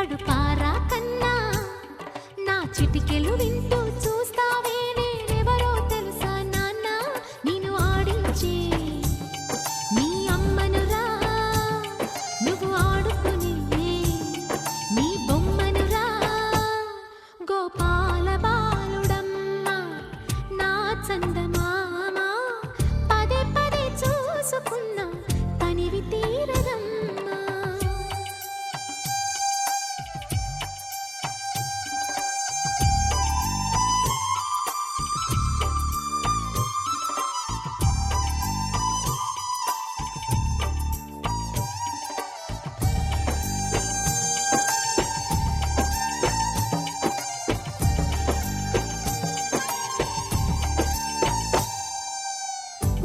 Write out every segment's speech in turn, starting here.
కడుపారా కన్నా నా చిటికెలు వింటూ చూస్తావే నేనెవరో తెలుసా నాన్న నేను ఆడించే నీ అమ్మనురా నువ్వు ఆడుకునే నీ బొమ్మనురా గోపాల బాలుడమ్మ నా చందమామ పదే పదే చూసుకున్నా తనివి తీరదమ్మా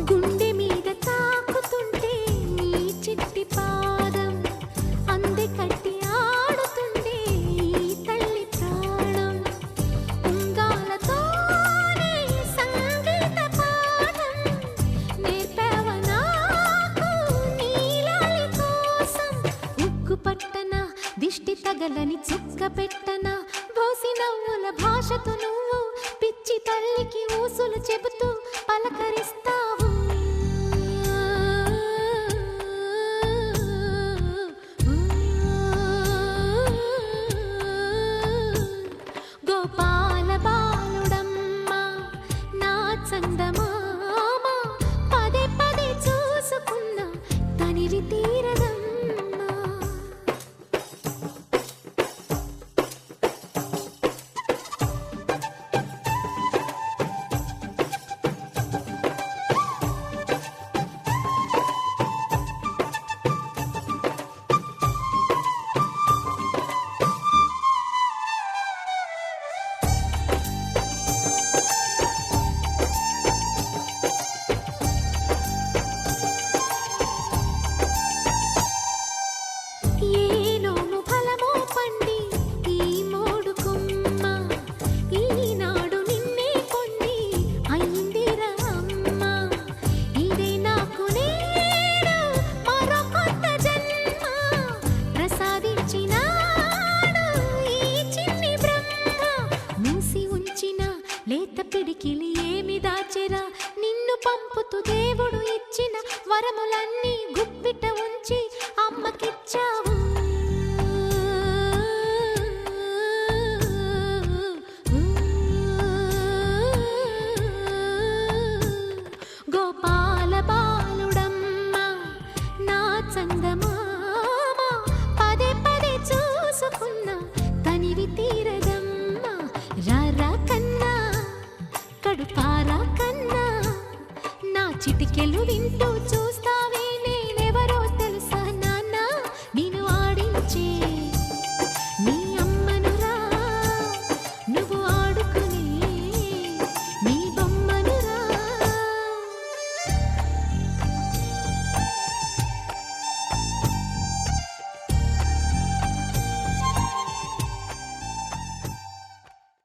గుండె మీద తాకుతుంటే నీ చిట్టి పాదం అంది కట్టి ఆడుతుండే ఈ తల్లి ప్రాణం ఉంగాలతోనే సంగీత పాఠం నేర్పావ నాకు నీలాలి కోసం ఉక్కు పట్టన దిష్టి తగలని చుక్క పెట్టన భోసి నవ్వుల భాషతో నువ్వు పిచ్చి తల్లికి ఊసులు చెబుతూ పలకరిస్తావు గోపాల బాలుడమ్మ నా చందమామ పదే పదే చూసుకున్నా తనివి తీరదమ్మా ఏనోము ఫలమో పండి ఈ మోడు కొమ్మ ఈనాడు నిన్నే పొంది అయిందిరా అమ్మ ఇదే నాకు నేడు మరో కొత్త జన్మ ప్రసాదించినాడు ఈ చిన్ని బ్రహ్మ మూసి ఉంచిన లేత పిడికిలి ఏమి దాచెరా నిన్ను పంపుతూ దేవుడు ఇచ్చిన వరములన్నీ గుప్పిట ఉంచి అమ్మకిచ్చావు గోపాల బాలుడమ్మ నా చందమామ పదే పదే చూసుకున్నా తనివి తీరదమ్మా రారా కన్నా కడుపారా కన్నా నా చిటికెలు వింటూ చూస్తా